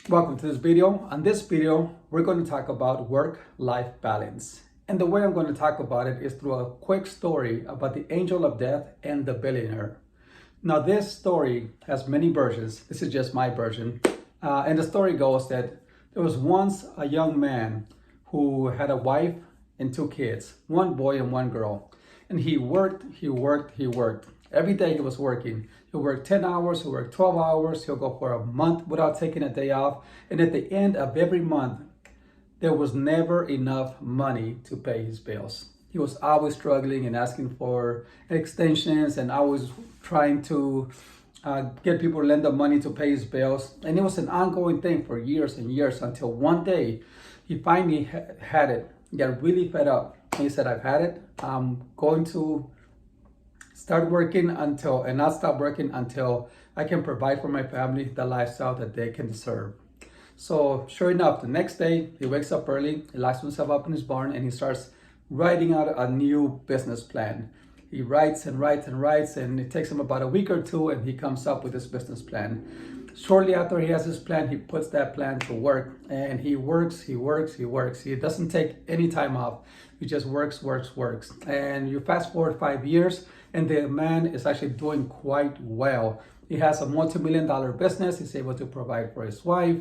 Welcome to this video. On this video, we're going to talk about work-life balance. And the way I'm going to talk about it is through a quick story about the angel of death and the billionaire. Now, this story has many versions. This is just my version. And the story goes that there was once a young man who had a wife and two kids, one boy and one girl. And he worked. Every day he was working. He'll work 10 hours, he'll work 12 hours, he'll go for a month without taking a day off. And at the end of every month, there was never enough money to pay his bills. He was always struggling and asking for extensions and always trying to get people to lend him money to pay his bills. And it was an ongoing thing for years and years until one day he finally had it. He got really fed up. And he said, I've had it. I'm going to start working and not stop working until I can provide for my family the lifestyle that they can deserve. So sure enough, the next day he wakes up early, he locks himself up in his barn, and he starts writing out a new business plan. He writes and it takes him about a week or two, and he comes up with his business plan. Shortly after he has his plan, he puts that plan to work, and he works. He doesn't take any time off. He just works. And you fast forward 5 years, and the man is actually doing quite well. He has a multi-million-dollar business. He's able to provide for his wife.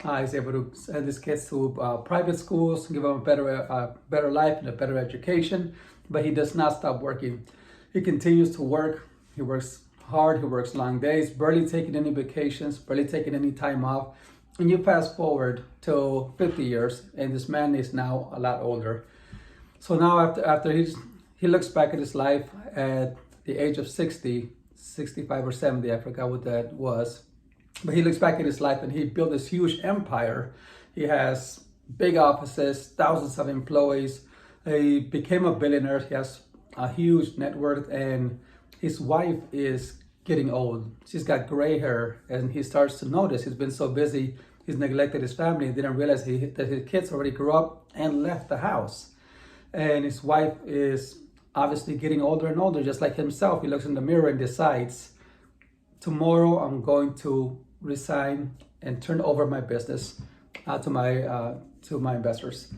He's able to send his kids to private schools, give them a better life and a better education. But he does not stop working. He continues to work. He works hard. He works long days, barely taking any vacations, barely taking any time off. And you fast forward to 50 years, and this man is now a lot older. So now after he looks back at his life at the age of 60, 65 or 70, I forgot what that was. But he looks back at his life and he built this huge empire. He has big offices, thousands of employees. He became a billionaire. He has a huge net worth, and his wife is getting old. She's got gray hair, and he starts to notice he's been so busy, he's neglected his family and didn't realize that his kids already grew up and left the house. And his wife is obviously getting older and older, just like himself. He looks in the mirror and decides, tomorrow I'm going to resign and turn over my business to my investors.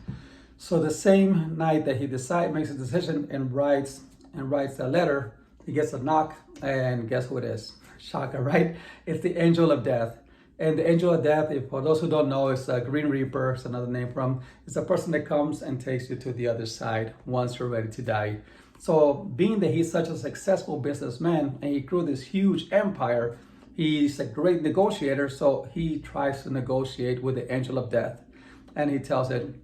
So the same night that he makes a decision and writes a letter, he gets a knock, and guess who it is? Shocker, right? It's the angel of death. And the angel of death, for those who don't know, is a Green Reaper. It's another name from. It's a person that comes and takes you to the other side once you're ready to die. So being that he's such a successful businessman and he grew this huge empire, he's a great negotiator. So he tries to negotiate with the angel of death, and he tells it.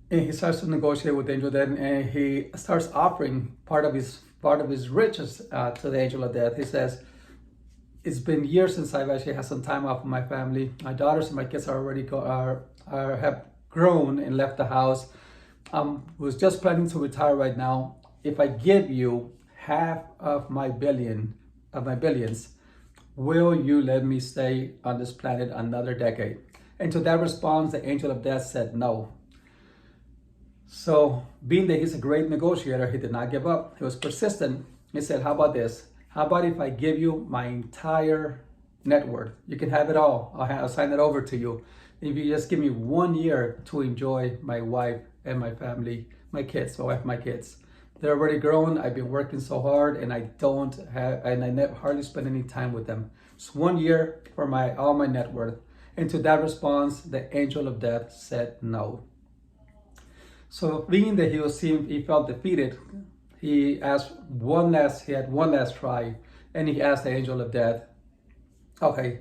And he starts to negotiate with the angel of death, and he starts offering part of his riches to the angel of death. He says, it's been years since I've actually had some time off with my family. My daughters and my kids are already have grown and left the house. Was just planning to retire right now. If I give you half of my billions, will you let me stay on this planet another decade? And to that response, the angel of death said no. So being that he's a great negotiator, he did not give up. He was persistent. He said, how about this? How about if I give you my entire net worth? You can have it all. I'll sign it over to you. If you just give me 1 year to enjoy my wife and my family, my kids, my kids. They're already grown. I've been working so hard, and I hardly spend any time with them. Just 1 year for all my net worth. And to that response, the angel of death said no. So being that he felt defeated, he had one last try, and he asked the angel of death, okay,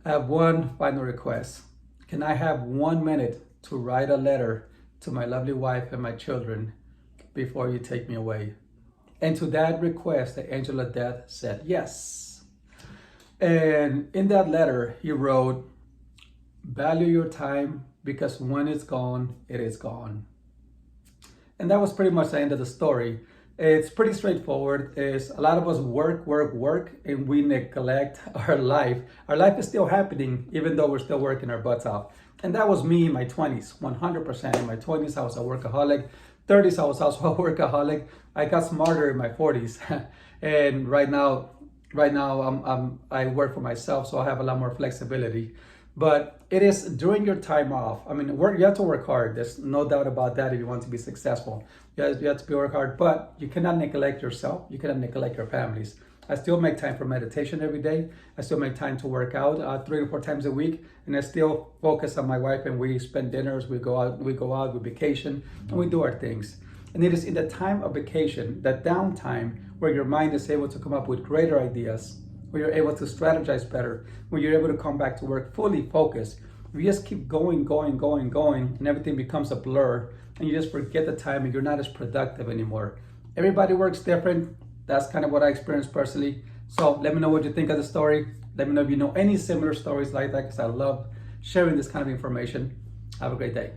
I have one final request. Can I have 1 minute to write a letter to my lovely wife and my children before you take me away? And to that request, the angel of death said yes. And in that letter, he wrote, value your time, because when it's gone, it is gone. And that was pretty much the end of the story. It's pretty straightforward. A lot of us work, and we neglect our life. Our life is still happening, even though we're still working our butts off. And that was me in my 20s, 100%. In my 20s, I was a workaholic. 30s, I was also a workaholic. I got smarter in my 40s. And right now, Right now, I work for myself, so I have a lot more flexibility. But it is during your time off. I mean, you have to work hard. There's no doubt about that if you want to be successful. You have to work hard, but you cannot neglect yourself. You cannot neglect your families. I still make time for meditation every day. I still make time to work out 3 to 4 times a week, and I still focus on my wife. And we spend dinners. We go out. We vacation, and we do our things. And it is in the time of vacation, that downtime, where your mind is able to come up with greater ideas, where you're able to strategize better, where you're able to come back to work fully focused. If you just keep going, and everything becomes a blur, and you just forget the time, and you're not as productive anymore. Everybody works different. That's kind of what I experienced personally. So let me know what you think of the story. Let me know if you know any similar stories like that, because I love sharing this kind of information. Have a great day.